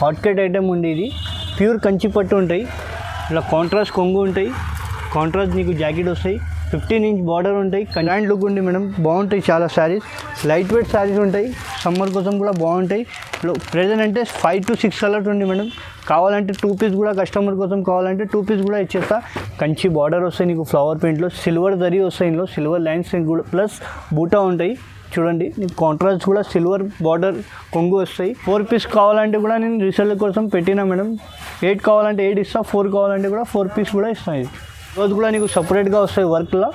Hot Kate item ఉంది. ఇది pure Kanchi పట్టు ఉంటాయి. ఇలా కాంట్రాస్ట్ కొంగు ఉంటాయి, కాంట్రాస్ట్ నీకు జాకెట్ వస్తాయి, 15 ఇంచ్ బార్డర్ ఉంటాయి, కంజాయింట్ లుక్ ఉంది మేడం. బాగుంటాయి చాలా శారీస్, లైట్ వెయిట్ శారీస్ ఉంటాయి, సమ్మర్ కోసం కూడా బాగుంటాయి. ప్రెజెంట్ అంటే 5 to 6 కలర్స్ ఉంది మేడం. కావాలంటే 2 పీస్ కూడా, కస్టమర్ కోసం కావాలంటే 2 పీస్ కూడా ఇచ్చేస్తా. కంచి బార్డర్ వస్తాయి నీకు ఫ్లవర్ ప్రింట్లో, సిల్వర్ జరీ వస్తాయి, ఇందులో సిల్వర్ లైన్స్ కూడా ప్లస్ బూటా ఉంటాయి. చూడండి నీకు కాంట్రాస్ట్ కూడా సిల్వర్ బార్డర్ కొంగు వస్తాయి. 4 పీస్ కావాలంటే కూడా నేను రీసెల్ కోసం పెట్టినా మేడం. 8 కావాలంటే 8 ఇస్తా, 4 కావాలంటే కూడా 4 పీస్ కూడా ఇస్తాను. ఇది బ్లౌజ్ కూడా నీకు సపరేట్గా వస్తాయి, వర్క్లో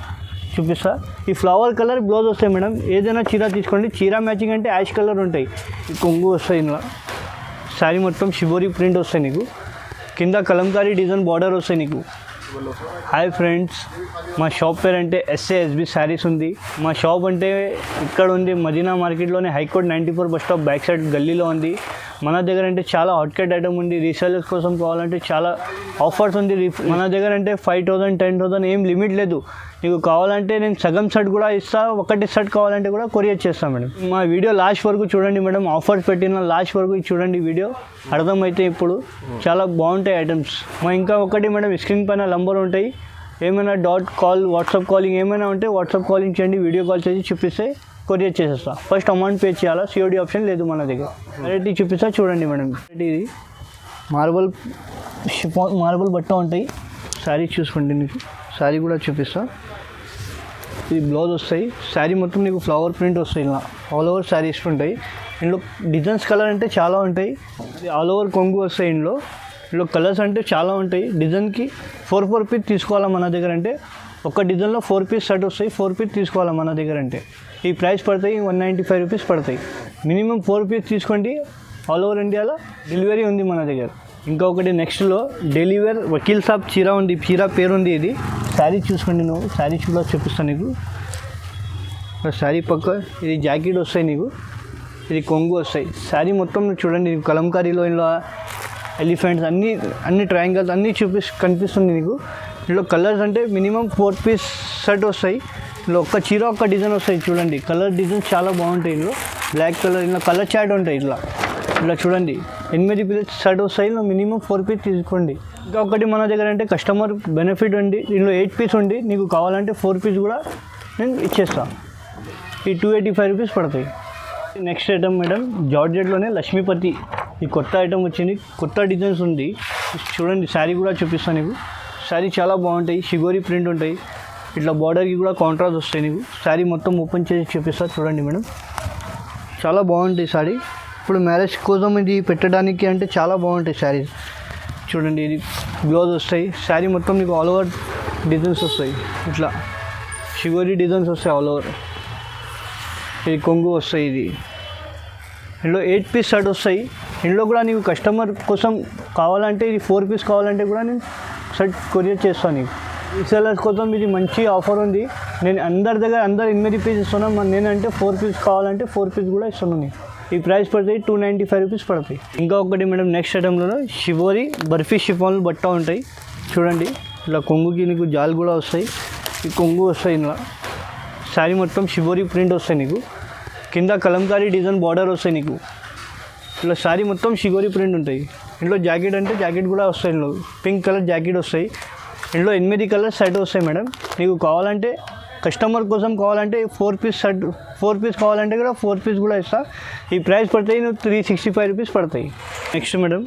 చూపిస్తా. ఈ ఫ్లవర్ కలర్ బ్లౌజ్ వస్తాయి మేడం. ఏదైనా చీర తీసుకోండి, చీర మ్యాచింగ్ అంటే యాష్ కలర్ ఉంటాయి. ఈ కొంగు వస్తాయి, ఇందులో శారీ మొత్తం షిబోరి ప్రింట్ వస్తాయి నీకు, కింద కలంకారీ డిజైన్ బార్డర్ వస్తాయి నీకు. హాయ్ ఫ్రెండ్స్, మా షాప్ పేరు అంటే SASB శారీస్ ఉంది. మా షాప్ అంటే ఇక్కడ ఉంది, మదీనా మార్కెట్లోనే, high court 94 bus stop back side గల్లీలో ఉంది. మన దగ్గర అంటే చాలా హాట్ కేట్ ఐటమ్ ఉంది. రీసేలర్స్ కోసం కావాలంటే చాలా ఆఫర్స్ ఉంది. మన దగ్గర అంటే 5,000 10,000 ఏం లిమిట్ లేదు. నీకు కావాలంటే నేను సగం సెట్ కూడా ఇస్తా, ఒకటి సెట్ కావాలంటే కూడా కొరియర్ చేస్తాను మేడం. మా వీడియో లాస్ట్ వరకు చూడండి మేడం, ఆఫర్స్ పెట్టిన లాస్ట్ వరకు చూడండి వీడియో, అర్థమైతే ఇప్పుడు చాలా బాగుంటాయి ఐటమ్స్. మా ఇంకా ఒకటి మేడం, స్క్రీన్ పైన నంబర్ ఉంటాయి, ఏమైనా కాల్ వాట్సాప్ కాలింగ్ ఏమైనా ఉంటే వాట్సాప్ కాలింగ్ చేయండి, వీడియో కాల్ చేసి చూపిస్తే కొరియర్ చేసేస్తా. ఫస్ట్ అమౌంట్ పే చేయాలా, COD ఆప్షన్ లేదు మన దగ్గర. వెరైటీ చూపిస్తా చూడండి మేడం. ఇది మార్బల్ బట్ట ఉంటాయి. శారీ చూసుకోండి, నీకు శారీ కూడా చూపిస్తా. ఇది బ్లౌజ్ వస్తాయి, శారీ మొత్తం నీకు ఫ్లవర్ ప్రింట్ వస్తాయి, ఇలా ఆల్ ఓవర్ శారీస్ ఉంటాయి. ఇందులో డిజైన్స్ కలర్ అంటే చాలా ఉంటాయి. ఇది ఆల్ ఓవర్ కొంగు వస్తాయి. ఇందులో కలర్స్ అంటే చాలా ఉంటాయి. డిజైన్కి 4 పీస్ తీసుకోవాలా మన దగ్గర అంటే, ఒక డిజైన్లో 4 పీస్ సెట్ వస్తాయి. 4 పీస్ తీసుకోవాలా మన దగ్గర అంటే ఈ ప్రైస్ పడతాయి 195 రూపీస్ పడతాయి. మినిమం 4 పీస్ తీసుకోండి. ఆల్ ఓవర్ ఇండియాలో డెలివరీ ఉంది మన దగ్గర. ఇంకొకటి నెక్స్ట్లో డెలివర్ వకీల్ సాబ్ చీర ఉంది, చీర పేరు ఉంది. ఇది శారీ చూసుకోండి, నువ్వు శారీ కూడా చూపిస్తాను నీకు. శారీ పక్క ఇది జాకెట్ వస్తాయి నీకు, ఇది కొంగు వస్తాయి. శారీ మొత్తం చూడండి, నీకు కలంకారీలో ఇలా ఎలిఫెంట్స్ అన్ని ట్రయాంగిల్స్ అన్నీ కనిపిస్తుంది నీకు. ఇందులో కలర్స్ అంటే మినిమం 4 పీస్ సెట్ వస్తాయి. ఇందులో ఒక్క చీర ఒక్క డిజైన్ వస్తాయి. చూడండి కలర్ డిజైన్స్ చాలా బాగుంటాయి. ఇందులో బ్లాక్ కలర్, ఇలా కలర్ చాట్ ఉంటాయి. ఇలా చూడండి 8 పీస్ సెట్ వస్తాయి. ఇందులో మినిమం 4 పీస్ తీసుకోండి. ఇంకా ఒకటి మన దగ్గర అంటే కస్టమర్ బెనిఫిట్ ఉంది. ఇందులో 8 పీస్ ఉంది, నీకు కావాలంటే 4 పీస్ కూడా నేను ఇచ్చేస్తాను. ఈ 285 రూపీస్ పడతాయి. నెక్స్ట్ ఐటమ్ మేడం, జార్జెట్లోనే లక్ష్మీపతి. ఈ కొత్త ఐటమ్ వచ్చింది, కొత్త డిజైన్స్ ఉంది. చూడండి శారీ కూడా చూపిస్తాను నీకు. శారీ చాలా బాగుంటాయి, షిగోరి ప్రింట్ ఉంటాయి. ఇట్లా బార్డర్కి కూడా కాంట్రాస్ట్ వస్తాయి నీకు. శారీ మొత్తం ఓపెన్ చేసి చూపిస్తా చూడండి మేడం, చాలా బాగుంటాయి శారీ. ఇప్పుడు మ్యారేజ్ కోసం ఇది పెట్టడానికి అంటే చాలా బాగుంటాయి శారీస్. చూడండి ఇది బ్లౌజ్ వస్తాయి. శారీ మొత్తం నీకు ఆల్ ఓవర్ డిజైన్స్ వస్తాయి. ఇట్లా షిగోరి డిజైన్స్ వస్తాయి ఆల్ ఓవర్. ఇది కొంగు వస్తాయి. ఇది ఇందులో 8 పీస్ సెట్ వస్తాయి. ఇందులో కూడా నీకు కస్టమర్ కోసం కావాలంటే ఇది 4 పీస్ కావాలంటే కూడా నేను సెట్ కొరియర్ చేస్తాను నీకు. రీసెలర్స్ కోసం ఇది మంచి ఆఫర్ ఉంది. నేను అందరి దగ్గర 8 పీస్ ఇస్తున్నాను. నేనంటే 4 పీస్ కావాలంటే 4 పీస్ కూడా ఇస్తున్నాను నీకు. ఈ ప్రైస్ పడతాయి 295 రూపీస్ పడతాయి. ఇంకా ఒకటి మేడం, నెక్స్ట్ ఐటంలో షిబోరి బర్ఫీ షిఫాన్ బట్ట ఉంటాయి. చూడండి ఇలా కొంగుకి నీకు జాల్ కూడా వస్తాయి. ఈ కొంగు వస్తాయి. ఇలా శారీ మొత్తం షిబోరి ప్రింట్ వస్తాయి నీకు, కింద కలంకారీ డిజైన్ బార్డర్ వస్తాయి నీకు. ఇలా శారీ మొత్తం షిగోరి ప్రింట్ ఉంటాయి. ఇంట్లో జాకెట్ అంటే జాకెట్ కూడా వస్తాయి. ఇంట్లో పింక్ కలర్ జాకెట్ వస్తాయి. ఇంట్లో 8 కలర్స్ సెట్ వస్తాయి మేడం. నీకు కావాలంటే కస్టమర్ కోసం కావాలంటే 4 పీస్ సెట్, 4 పీస్ కావాలంటే కూడా 4 పీస్ కూడా ఇస్తా. ఈ ప్రైస్ పడతాయి 365 రూపీస్ పడతాయి. నెక్స్ట్ మేడం,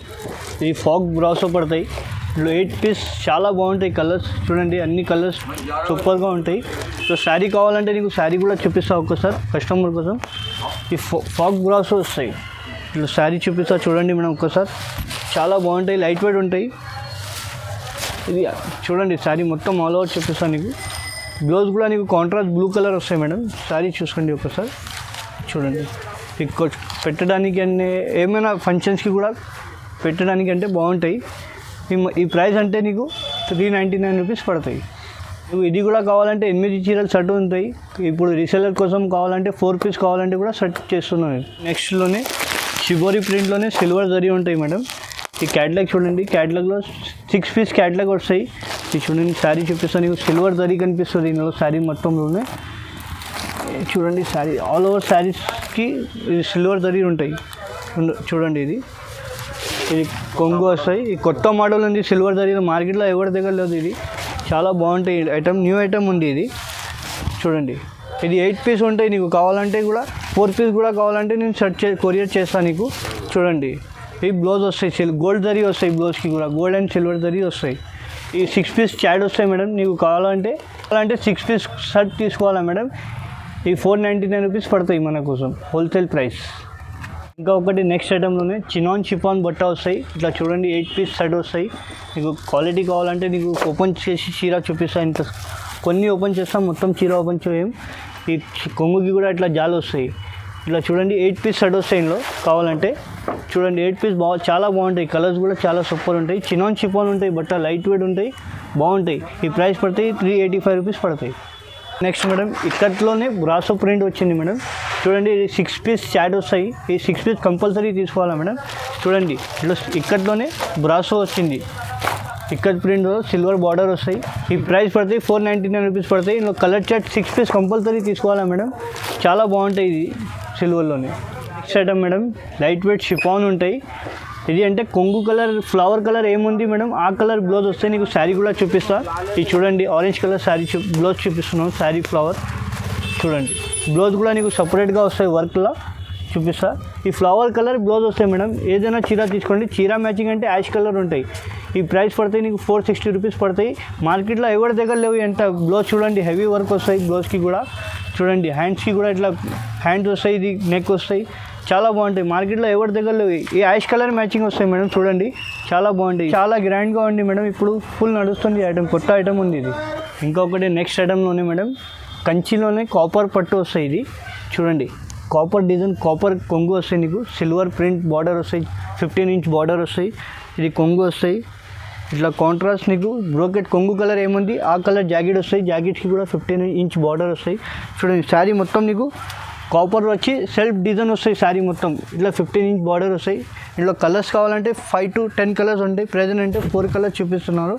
ఇది ఫాగ్ బ్రాసో పడతాయి. ఇందులో 8 పీస్ చాలా బాగుంటాయి. కలర్స్ చూడండి, అన్ని కలర్స్ సూపర్గా ఉంటాయి. సో శారీ కావాలంటే నీకు శారీ కూడా చూపిస్తా ఒక్కసారి కస్టమర్ కోసం. ఈ ఫాగ్ బ్రాసో వస్తాయి. ఇట్లా శారీ చూపిస్తా చూడండి మేడం ఒక్కసారి, చాలా బాగుంటాయి, లైట్ వెయిట్ ఉంటాయి. ఇది చూడండి శారీ మొత్తం ఆల్ ఓవర్ చూపిస్తాను నీకు. బ్లౌజ్ కూడా నీకు కాంట్రాస్ట్ బ్లూ కలర్ వస్తాయి మేడం. శారీ చూసుకోండి ఒకసారి చూడండి. పెట్టడానికి అంటే ఏమైనా ఫంక్షన్స్కి కూడా పెట్టడానికి అంటే బాగుంటాయి. ఈ ప్రైస్ అంటే నీకు 399 రూపీస్ పడతాయి. నువ్వు ఇది కూడా కావాలంటే 8 చీరలు సెట్ ఉంటాయి. ఇప్పుడు రీసెలర్ కోసం కావాలంటే 4 పీస్ కావాలంటే కూడా సెట్ చేస్తున్నాను. నెక్స్ట్లోనే షిబోరి ప్రింట్లోనే సిల్వర్ జరీ ఉంటాయి మేడం. ఈ క్యాటలాగ్ చూడండి, క్యాటలాగ్లో 6 పీస్ క్యాటలాగ్ వస్తాయి. ఇది చూడండి శారీ చూపిస్తాను నీకు. సిల్వర్ జరీ కనిపిస్తుంది ఇందులో శారీ మొత్తంలోనే. చూడండి శారీ ఆల్ ఓవర్ శారీస్కి సిల్వర్ జరీ ఉంటాయి. చూడండి ఇది ఇది కొంగు వస్తాయి. ఈ కొత్త మోడల్ ఉంది సిల్వర్ జరీలో, మార్కెట్లో ఎవరి దగ్గర లేదు. ఇది చాలా బాగుంటాయి ఐటమ్, న్యూ ఐటమ్ ఉంది ఇది. చూడండి ఇది 8 పీస్ ఉంటాయి. నీకు కావాలంటే కూడా 4 పీస్ కూడా కావాలంటే నేను కొరియర్ చేస్తాను నీకు. చూడండి ఈ బ్లౌజ్ వస్తాయి, గోల్డ్ జరీ వస్తాయి బ్లౌజ్కి కూడా, గోల్డ్ అండ్ సిల్వర్ జరీ వస్తాయి. ఈ 6 పీస్ చాడ్ వస్తాయి మేడం. నీకు కావాలంటే 6 పీస్ షర్ట్ తీసుకోవాలా మేడం. ఈ 499 రూపీస్ పడతాయి మన కోసం హోల్సేల్ ప్రైస్. ఇంకా ఒకటి నెక్స్ట్ ఐటెంలోనే చినాన్ షిఫాన్ బట్ట వస్తాయి. ఇట్లా చూడండి 8 పీస్ షర్ట్ వస్తాయి. నీకు క్వాలిటీ కావాలంటే నీకు ఓపెన్ చేసి చీర చూపిస్తాను. ఇంత కొన్ని ఓపెన్ చేస్తాం, మొత్తం చీర ఓపెన్ చేయం. ఈ కొంగుకి కూడా ఇట్లా జాలు వస్తాయి. ఇట్లా చూడండి 8 పీస్ షర్ట్ వస్తాయి ఇందులో కావాలంటే. చూడండి 8 పీస్ చాలా బాగుంటాయి, కలర్స్ కూడా చాలా సూపర్ ఉంటాయి. చినాన్ షిఫాన్ ఉంటాయి, బట్ట లైట్ వెయిట్ ఉంటాయి, బాగుంటాయి. ఈ ప్రైస్ పడతాయి 385 రూపీస్ పడతాయి. నెక్స్ట్ మేడం ఇక్కట్లోనే బ్రాసో ప్రింట్ వచ్చింది మేడం. చూడండి ఇది 6 పీస్ చాట్ వస్తాయి. ఈ 6 పీస్ కంపల్సరీ తీసుకోవాలా మేడం. చూడండి ఇట్లా ఇక్కట్లోనే బ్రాసో వచ్చింది, ఇక్కత్ ప్రింట్ సిల్వర్ బార్డర్ వస్తాయి. ఈ ప్రైస్ పడతాయి 499 రూపీస్ పడతాయి. ఇందులో కలర్ చాట్ 6 పీస్ కంపల్సరీ తీసుకోవాలా మేడం. చాలా బాగుంటాయి ఇది సిల్వర్లోనే. Next item madam light weight chiffon ఉంటాయి. ఇది అంటే కొంగు కలర్, ఫ్లవర్ కలర్ ఏముంది మేడం ఆ కలర్ బ్లౌజ్ వస్తే నీకు శారీ కూడా చూపిస్తా. ఇది చూడండి ఆరెంజ్ కలర్ శారీ బ్లౌజ్ చూపిస్తున్నాను, శారీ ఫ్లవర్. చూడండి బ్లౌజ్ కూడా నీకు సపరేట్గా వస్తాయి, వర్క్లా చూపిస్తా. ఈ ఫ్లవర్ కలర్ బ్లౌజ్ వస్తాయి మేడం. ఏదైనా చీర తీసుకోండి, చీర మ్యాచింగ్ అంటే యాష్ కలర్ ఉంటాయి. ఈ ప్రైస్ పడతాయి నీకు 460 రూపీస్ పడతాయి. మార్కెట్లో ఎవరి దగ్గర లేవు ఎంత బ్లౌజ్. చూడండి హెవీ వర్క్ వస్తాయి బ్లౌజ్కి కూడా. చూడండి హ్యాండ్స్కి కూడా ఇట్లా హ్యాండ్స్ వస్తాయి, ఇది నెక్ వస్తాయి, చాలా బాగుంటాయి. మార్కెట్లో ఎవరి దగ్గర లేవు. ఈ యాష్ కలర్ మ్యాచింగ్ వస్తాయి మేడం. చూడండి చాలా బాగుంటాయి, చాలా గ్రాండ్గా ఉంది మేడం. ఇప్పుడు ఫుల్ నడుస్తుంది ఐటమ్, కొత్త ఐటమ్ ఉంది ఇది. ఇంకొకటి నెక్స్ట్ ఐటమ్లోనే మేడం కంచిలోనే కాపర్ పట్టు వస్తాయి. ఇది చూడండి కాపర్ డిజైన్, కాపర్ కొంగు వస్తాయి నీకు, సిల్వర్ ప్రింట్ బార్డర్ వస్తాయి, 15 ఇంచ్ బార్డర్ వస్తాయి. ఇది కొంగు వస్తాయి. ఇట్లా కాంట్రాస్ట్ నీకు బ్రోకెట్ కొంగు కలర్ ఏముంది ఆ కలర్ జాకెట్ వస్తాయి. జాకెట్స్కి కూడా 15 ఇంచ్ బార్డర్ వస్తాయి. చూడండి శారీ మొత్తం నీకు కాపర్ వచ్చి సెల్ఫ్ డిజైన్ వస్తాయి. శారీ మొత్తం ఇట్లా 15 ఇంచ్ బార్డర్ వస్తాయి. ఇందులో కలర్స్ కావాలంటే 5 to 10 కలర్స్ ఉంటాయి. ప్రెజెంట్ అంటే 4 కలర్స్ చూపిస్తున్నారు.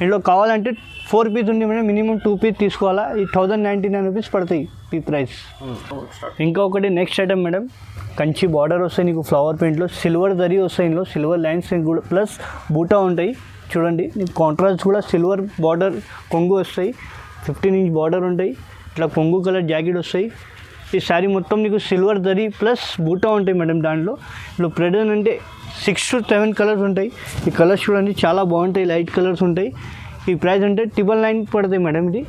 ఇందులో కావాలంటే 4 పీస్ ఉంది మేడం, మినిమం 2 పీస్ తీసుకోవాలా. ఈ 1099 రూపీస్ పడతాయి ఈ ప్రైస్. ఇంకొకటి next item madam Kanchi border వస్తాయి నీకు, ఫ్లవర్ ప్రింట్లో సిల్వర్ జరీ వస్తాయి. ఇందులో సిల్వర్ లైన్స్ కూడా ప్లస్ బూటా ఉంటాయి. చూడండి నీకు కాంట్రాస్ట్ కూడా సిల్వర్ బార్డర్ కొంగు వస్తాయి, 15 ఇంచ్ బార్డర్ ఉంటాయి. ఇట్లా కొంగు కలర్ జాకెట్ వస్తాయి. ఈ శారీ మొత్తం నీకు సిల్వర్ జరీ ప్లస్ బూటా ఉంటాయి మేడం. దాంట్లో ఇప్పుడు ప్రెజెంట్ అంటే 6 to 7 కలర్స్ ఉంటాయి. ఈ కలర్స్ చూడండి చాలా బాగుంటాయి, లైట్ కలర్స్ ఉంటాయి. ఈ ప్రైస్ అంటే 999 పడతాయి మేడం. ఇది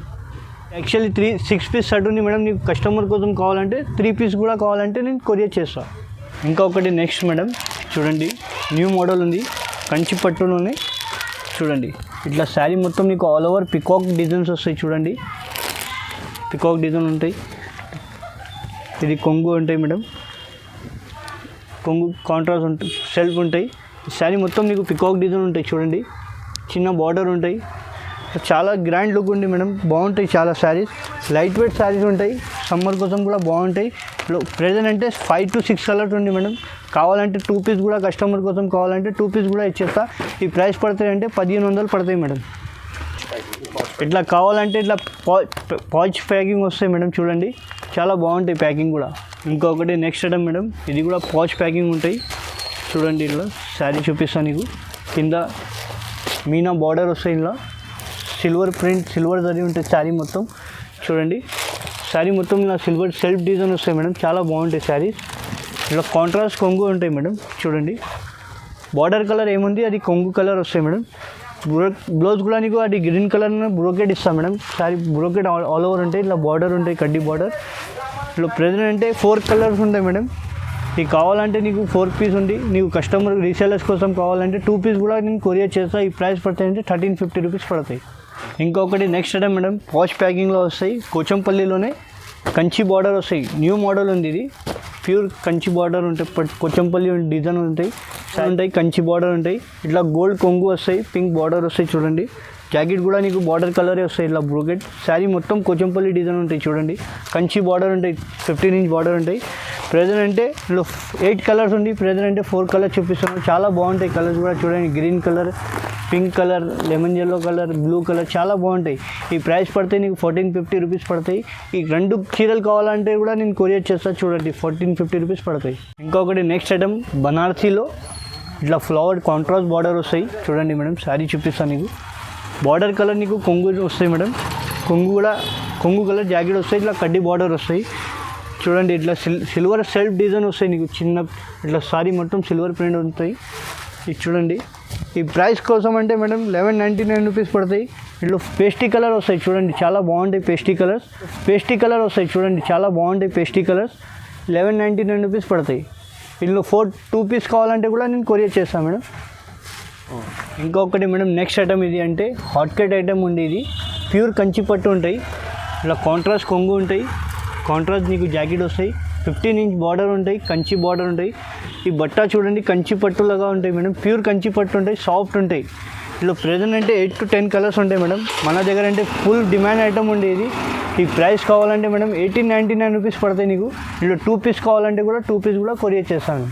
యాక్చువల్లీ 6 పీస్ షర్ట్ ఉంది మేడం. నీకు కస్టమర్ కోసం కావాలంటే 3 పీస్ కూడా కావాలంటే నేను కొరియర్ చేస్తాను. ఇంకొకటి నెక్స్ట్ మేడం చూడండి న్యూ మోడల్ ఉంది కంచి పట్టులోనే. చూడండి ఇట్లా శారీ మొత్తం నీకు ఆల్ ఓవర్ పికాక్ డిజైన్స్ వస్తాయి. చూడండి పికాక్ డిజైన్ ఉంటాయి. ఇది కొంగు ఉంటాయి మేడం, కొంగు కాంట్రాస్ట్ ఉంటాయి, సెల్ఫ్ ఉంటాయి. శారీ మొత్తం నీకు పికాక్ డిజైన్ ఉంటాయి. చూడండి చిన్న బార్డర్ ఉంటాయి, చాలా గ్రాండ్ లుక్ ఉంది మేడం. బాగుంటాయి చాలా శారీస్, లైట్ వెయిట్ శారీస్ ఉంటాయి. సమ్మర్ కోసం కూడా బాగుంటాయి. ప్రెజెంట్ అంటే 5 to 6 కలర్స్ ఉంది మేడం. కావాలంటే 2 పీస్ కూడా కస్టమర్ కోసం కావాలంటే 2 పీస్ కూడా ఇచ్చేస్తా. ఈ ప్రైస్ పడతాయి అంటే 1500 పడతాయి మేడం. ఇట్లా కావాలంటే ఇట్లా పాచ్ ప్యాకింగ్ వస్తాయి మేడం. చూడండి చాలా బాగుంటాయి ప్యాకింగ్ కూడా. ఇంకొకటి నెక్స్ట్ ఐటమ్ మేడం ఇది కూడా పాచ్ ప్యాకింగ్ ఉంటాయి. చూడండి ఇట్లా శారీ చూపిస్తాను నీకు. కింద మీనా బార్డర్ వస్తాయి. ఇలా సిల్వర్ ప్రింట్, సిల్వర్ జరీ ఉంటుంది శారీ మొత్తం. చూడండి శారీ మొత్తం ఇలా సిల్వర్ సెల్ఫ్ డిజైన్ వస్తాయి మేడం. చాలా బాగుంటాయి శారీస్. ఇలా కాంట్రాస్ట్ కొంగు ఉంటాయి మేడం. చూడండి బార్డర్ కలర్ ఏముంది అది కొంగు కలర్ వస్తాయి మేడం. బ్లౌజ్ కూడా నీకు అది గ్రీన్ కలర్ బ్రోకెట్ ఇస్తాం madam. Sari brocade all over ఉంటాయి. ఇట్లా బార్డర్ ఉంటాయి, కడ్డీ బార్డర్. ఇట్లా ప్రెజెంట్ అంటే 4 కలర్స్ ఉంటాయి మేడం. నీకు కావాలంటే నీకు 4 పీస్ ఉంది. నీకు కస్టమర్ రీసేలర్స్ కోసం కావాలంటే 2 పీస్ కూడా నేను కొరియర్ చేస్తా. ఈ ప్రైస్ పడతాయి అంటే 1350 రూపీస్ పడతాయి. ఇంకొకటి నెక్స్ట్ ఐటమ్ మేడం పాచ్ ప్యాకింగ్లో వస్తాయి. కోచంపల్లిలోనే కంచి బార్డర్ వస్తాయి. న్యూ మోడల్ ఉంది ఇది. ప్యూర్ కంచి బార్డర్ ఉంటాయి, కొచ్చంపల్లి డిజైన్ ఉంటాయి కంచి బార్డర్ ఉంటాయి. ఇట్లా గోల్డ్ కొంగు వస్తాయి, పింక్ బార్డర్ వస్తాయి. చూడండి జాకెట్ కూడా నీకు బార్డర్ కలరే వస్తాయి. ఇట్లా బ్రోకెట్ శారీ మొత్తం కొచ్చంపల్లి డిజైన్ ఉంటాయి. చూడండి కంచి బార్డర్ ఉంటాయి, 15 ఇంచ్ బార్డర్ ఉంటాయి. ప్రెజెంట్ అంటే 8 కలర్స్ ఉంది. ప్రెజెంట్ అంటే 4 కలర్స్ చూపిస్తున్నాను. చాలా బాగుంటాయి కలర్స్ కూడా. చూడండి green colour, pink colour, lemon yellow colour, blue colour చాలా బాగుంటాయి. ఈ ప్రైస్ పడితే నీకు 1450 రూపీస్ పడతాయి. ఈ 2 చీరలు కావాలంటే కూడా నేను కొరియర్ చేస్తాను. చూడండి 1450 రూపీస్ పడతాయి. ఇంకొకటి నెక్స్ట్ ఐటమ్ బనారసీలో ఇట్లా ఫ్లవర్ కాంట్రాస్ట్ బార్డర్ వస్తాయి చూడండి మేడం. శారీ చూపిస్తాను నీకు. బార్డర్ కలర్ నీకు కొంగు వస్తాయి మేడం. కొంగు కలర్ జాకెట్ వస్తాయి. ఇట్లా కడ్డీ బార్డర్ వస్తాయి చూడండి. ఇట్లా సిల్వర్ సెల్ఫ్ డిజైన్ వస్తాయి నీకు. చిన్న ఇట్లా సారీ మొత్తం సిల్వర్ ప్రింట్ ఉంటాయి. ఇది చూడండి. ఈ ప్రైస్ కోసం అంటే మేడం 1199 రూపీస్ పడతాయి. ఇట్లా పేస్టీ కలర్ వస్తాయి చూడండి, చాలా బాగుంటాయి. పేస్టీ కలర్ వస్తాయి చూడండి, చాలా బాగుంటాయి. పేస్టీ కలర్స్ 1199 రూపీస్ పడతాయి. ఇందులో 2 పీస్ కావాలంటే కూడా నేను కొరియర్ చేస్తాను మేడం. ఇంకొకటి మేడం నెక్స్ట్ ఐటమ్ ఇది అంటే హాట్ కేట్ ఐటమ్ ఉంది. ఇది ప్యూర్ కంచి పట్టు ఉంటాయి. ఇలా కాంట్రాస్ట్ కొంగు ఉంటాయి. కాంట్రాస్ట్ నీకు జాకెట్ వస్తాయి. 15 ఇంచ్ బార్డర్ ఉంటాయి. కంచి బార్డర్ ఉంటాయి. ఈ బట్ట చూడండి కంచి పట్టులాగా ఉంటాయి మేడం. ప్యూర్ కంచి పట్టు ఉంటాయి. సాఫ్ట్ ఉంటాయి. ఇలా ప్రెజెంట్ అంటే 8 to 10 కలర్స్ ఉంటాయి మేడం. మన దగ్గర అంటే ఫుల్ డిమాండ్ ఐటమ్ ఉండేది. ఈ ప్రైస్ కావాలంటే మేడం 1899 రూపీస్ పడతాయి నీకు. ఇందులో 2 పీస్ కావాలంటే కూడా 2 పీస్ కూడా కొరియర్ చేస్తాను.